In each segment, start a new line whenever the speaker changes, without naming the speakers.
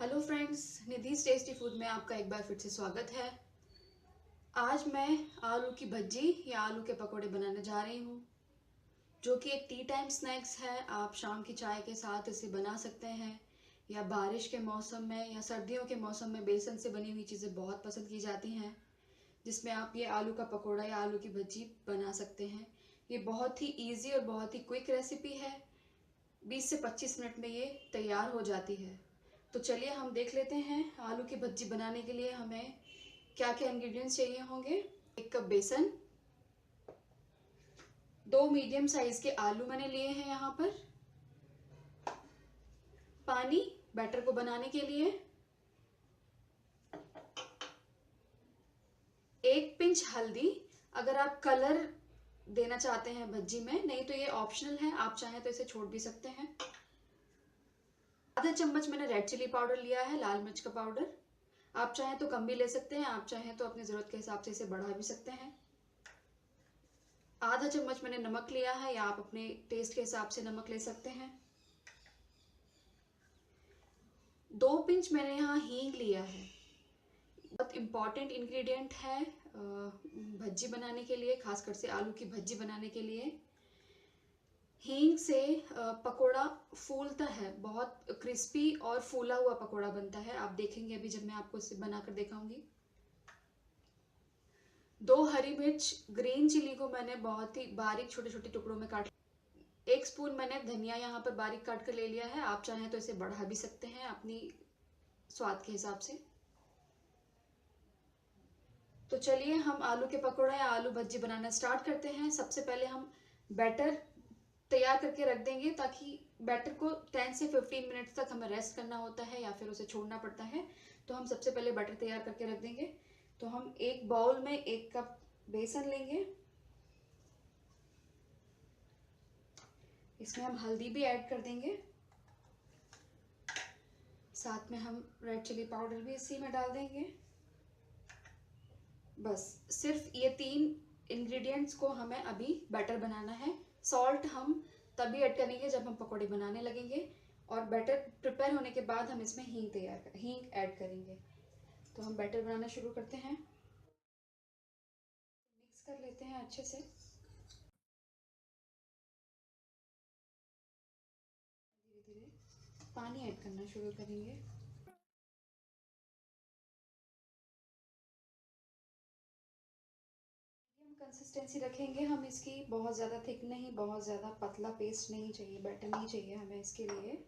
Hello friends, Nidhi's tasty food में आपका एक बार फिर से स्वागत है। आज मैं आलू की भज्जी या आलू के पकोड़े बनाने जा रही हूँ, जो कि एक टी टाइम स्नैक्स है। आप शाम की चाय के साथ इसे बना सकते हैं, या बारिश के मौसम में या सर्दियों के मौसम में बेसन से बनी हुई चीज़ें बहुत पसंद की जाती हैं, जिसमें आप ये आलू का पकोड़ा या आलू की भज्जी बना सकते हैं। ये बहुत ही ईजी और बहुत ही क्विक रेसिपी है। 20 से 25 मिनट में ये तैयार हो जाती है। तो चलिए हम देख लेते हैं आलू की भज्जी बनाने के लिए हमें क्या क्या इंग्रेडिएंट्स चाहिए होंगे। 1 कप बेसन, 2 मीडियम साइज के आलू मैंने लिए हैं यहाँ पर, पानी बैटर को बनाने के लिए, 1 पिंच हल्दी। अगर आप कलर देना चाहते हैं भज्जी में, नहीं तो ये ऑप्शनल है, आप चाहें तो इसे छोड़ भी सकते हैं। आधा चम्मच मैंने रेड चिली पाउडर लिया है, लाल मिर्च का पाउडर। आप चाहें तो कम भी ले सकते हैं, आप चाहें तो अपनी ज़रूरत के हिसाब से इसे बढ़ा भी सकते हैं। आधा चम्मच मैंने नमक लिया है, या आप अपने टेस्ट के हिसाब से नमक ले सकते हैं। 2 पिंच मैंने यहाँ हींग लिया है। बहुत इम्पॉर्टेंट इंग्रेडिएंट है भज्जी बनाने के लिए, खासकर से आलू की भज्जी बनाने के लिए। हींग से पकोड़ा फूलता है, बहुत क्रिस्पी और फूला हुआ पकोड़ा बनता है। आप देखेंगे अभी जब मैं आपको इसे बनाकर दिखाऊंगी। 2 हरी मिर्च, ग्रीन चिली को मैंने बहुत ही बारीक छोटे छोटे टुकड़ों में काट। 1 स्पून मैंने धनिया यहाँ पर बारीक काट कर ले लिया है, आप चाहें तो इसे बढ़ा भी सकते हैं अपनी स्वाद के हिसाब से। तो चलिए हम आलू के पकौड़ा या आलू भज्जी बनाना स्टार्ट करते हैं। सबसे पहले हम बैटर तैयार करके रख देंगे, ताकि बैटर को 10 से 15 मिनट्स तक हमें रेस्ट करना होता है या फिर उसे छोड़ना पड़ता है। तो हम सबसे पहले बैटर तैयार करके रख देंगे। तो हम एक बाउल में 1 कप बेसन लेंगे, इसमें हम हल्दी भी ऐड कर देंगे, साथ में हम रेड चिली पाउडर भी इसी में डाल देंगे। बस सिर्फ ये 3 इंग्रेडिएंट्स को हमें अभी बैटर बनाना है। सॉल्ट हम तभी ऐड करेंगे जब हम पकौड़े बनाने लगेंगे, और बैटर प्रिपेयर होने के बाद हम इसमें हींग ऐड करेंगे। तो हम बैटर बनाना शुरू करते हैं। मिक्स कर लेते हैं अच्छे से। धीरे धीरे पानी ऐड करना शुरू करेंगे। हम कंसिस्टेंसी रखेंगे हम इसकी, बहुत ज़्यादा थिक नहीं, बहुत ज़्यादा पतला पेस्ट नहीं चाहिए, बैटर नहीं चाहिए हमें इसके लिए।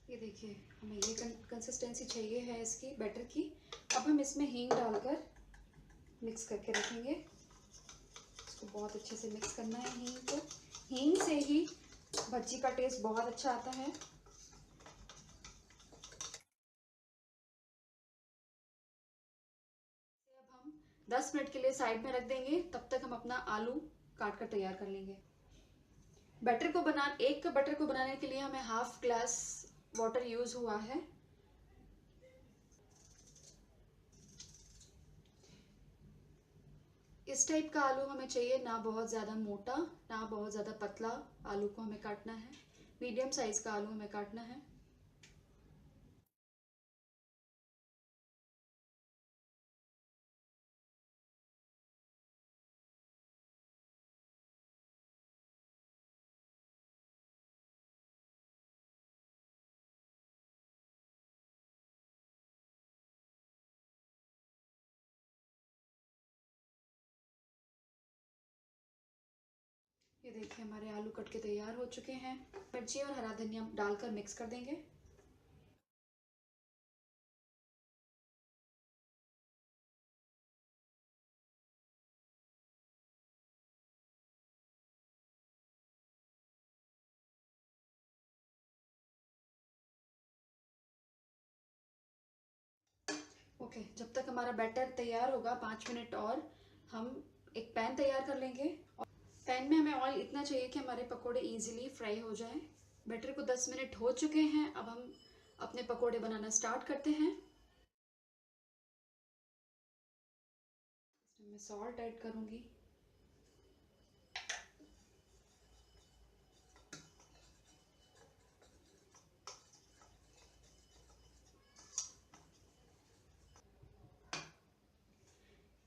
ये देखिए, हमें ये कंसिस्टेंसी चाहिए है इसकी बैटर की। अब हम इसमें हींग डालकर मिक्स करके रखेंगे। इसको बहुत अच्छे से मिक्स करना है हींग को। हींग से ही भज्जी का टेस्ट बहुत अच्छा आता है। अब हम 10 मिनट के लिए साइड में रख देंगे, तब तक हम अपना आलू काट कर तैयार कर लेंगे। बैटर को 1 कप बैटर को बनाने के लिए हमें हाफ ग्लास वाटर यूज हुआ है। इस टाइप का आलू हमें चाहिए, ना बहुत ज़्यादा मोटा ना बहुत ज़्यादा पतला आलू को हमें काटना है, मीडियम साइज़ का आलू हमें काटना है। ये देखिए हमारे आलू कट के तैयार हो चुके हैं। मिर्ची और हरा धनिया डालकर मिक्स कर देंगे। ओके, जब तक हमारा बैटर तैयार होगा 5 मिनट और हम एक पैन तैयार कर लेंगे। पैन में हमें ऑयल इतना चाहिए कि हमारे पकोड़े इजीली फ्राई हो जाएं। बैटर को 10 मिनट हो चुके हैं, अब हम अपने पकोड़े बनाना स्टार्ट करते हैं। इसमें मैं सॉल्ट ऐड करूंगी।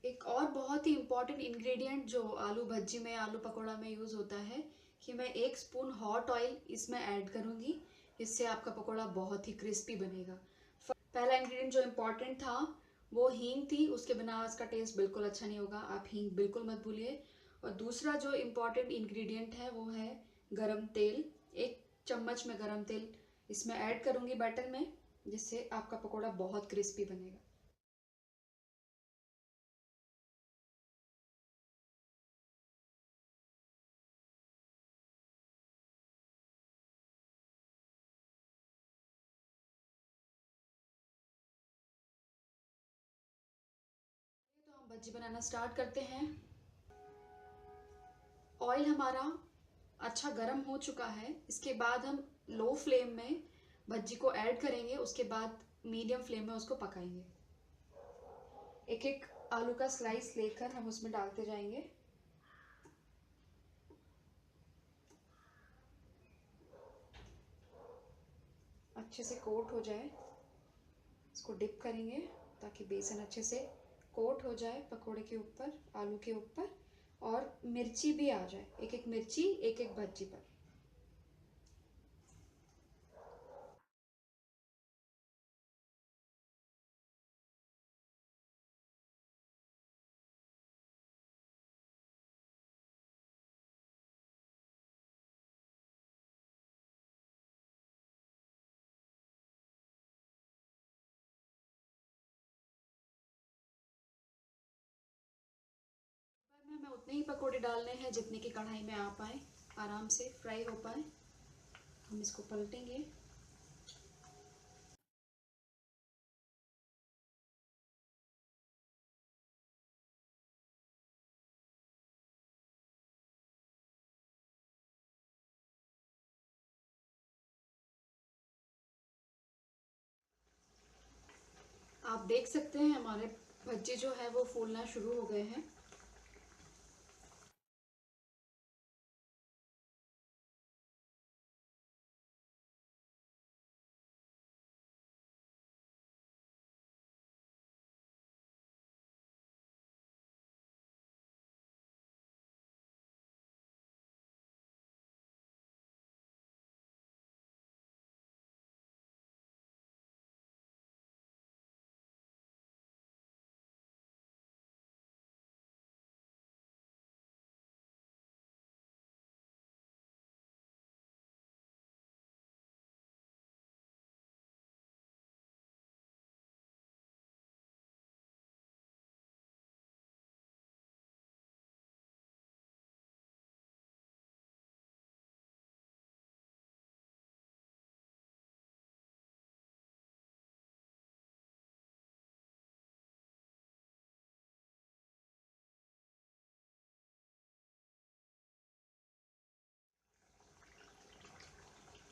एक और बहुत ही इम्पॉर्टेंट इंग्रेडिएंट जो आलू भज्जी में, आलू पकोड़ा में यूज़ होता है कि मैं 1 स्पून हॉट ऑयल इसमें ऐड करूँगी। इससे आपका पकोड़ा बहुत ही क्रिस्पी बनेगा। पहला इंग्रेडिएंट जो इम्पॉर्टेंट था वो हींग थी, उसके बिना इसका टेस्ट बिल्कुल अच्छा नहीं होगा, आप हींग बिल्कुल मत भूलिए। और दूसरा जो इम्पॉर्टेंट इंग्रेडिएंट है वो है गरम तेल। 1 चम्मच में गरम तेल इसमें ऐड करूँगी बैटर में, जिससे आपका पकोड़ा बहुत क्रिस्पी बनेगा। तो हम भज्जी बनाना स्टार्ट करते हैं। ऑयल हमारा अच्छा गर्म हो चुका है। इसके बाद हम लो फ्लेम में भज्जी को ऐड करेंगे, उसके बाद मीडियम फ्लेम में उसको पकाएंगे। एक एक आलू का स्लाइस लेकर हम उसमें डालते जाएंगे। अच्छे से कोट हो जाए, इसको डिप करेंगे ताकि बेसन अच्छे से कोट हो जाए पकोड़े के ऊपर, आलू के ऊपर, और मिर्ची भी आ जाए, एक एक मिर्ची एक एक भज्जी पर। में हमें उतने ही पकोड़े डालने हैं जितने की कढ़ाई में आ पाए, आराम से फ्राई हो पाए। हम इसको पलटेंगे। आप देख सकते हैं हमारे भज्जे जो है वो फूलना शुरू हो गए हैं।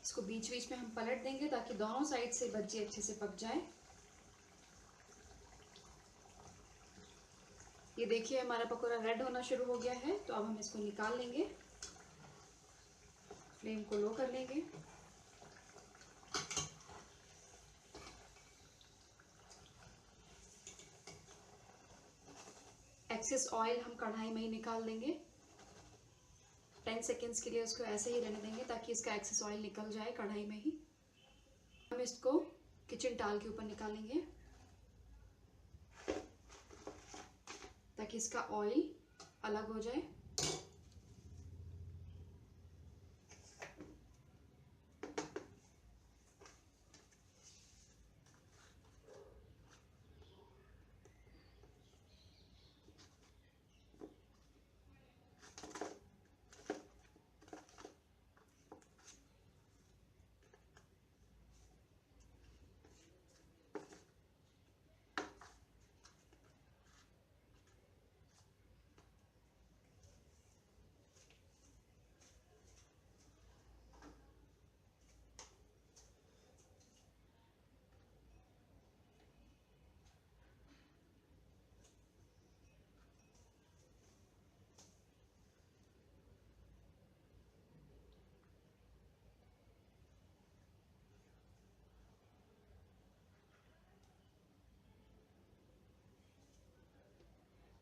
इसको बीच बीच में हम पलट देंगे ताकि दोनों साइड से भज्जी अच्छे से पक जाए। ये देखिए हमारा पकौड़ा रेड होना शुरू हो गया है, तो अब हम इसको निकाल लेंगे। फ्लेम को लो कर लेंगे। एक्सेस ऑयल हम कढ़ाई में ही निकाल देंगे। 10 सेकेंड्स के लिए उसको ऐसे ही रहने देंगे ताकि इसका एक्सेस ऑयल निकल जाए कढ़ाई में ही। हम इसको किचन टाल के ऊपर निकालेंगे ताकि इसका ऑयल अलग हो जाए।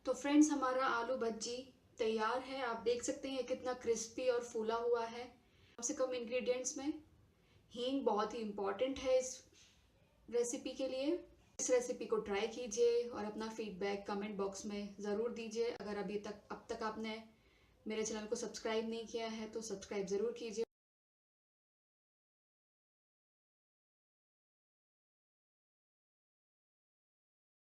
तो फ्रेंड्स हमारा आलू भज्जी तैयार है। आप देख सकते हैं कितना क्रिस्पी और फूला हुआ है। कम से कम इंग्रेडिएंट्स में हींग बहुत ही इम्पॉर्टेंट है इस रेसिपी के लिए। इस रेसिपी को ट्राई कीजिए और अपना फीडबैक कमेंट बॉक्स में ज़रूर दीजिए। अगर अब तक आपने मेरे चैनल को सब्सक्राइब नहीं किया है तो सब्सक्राइब ज़रूर कीजिए।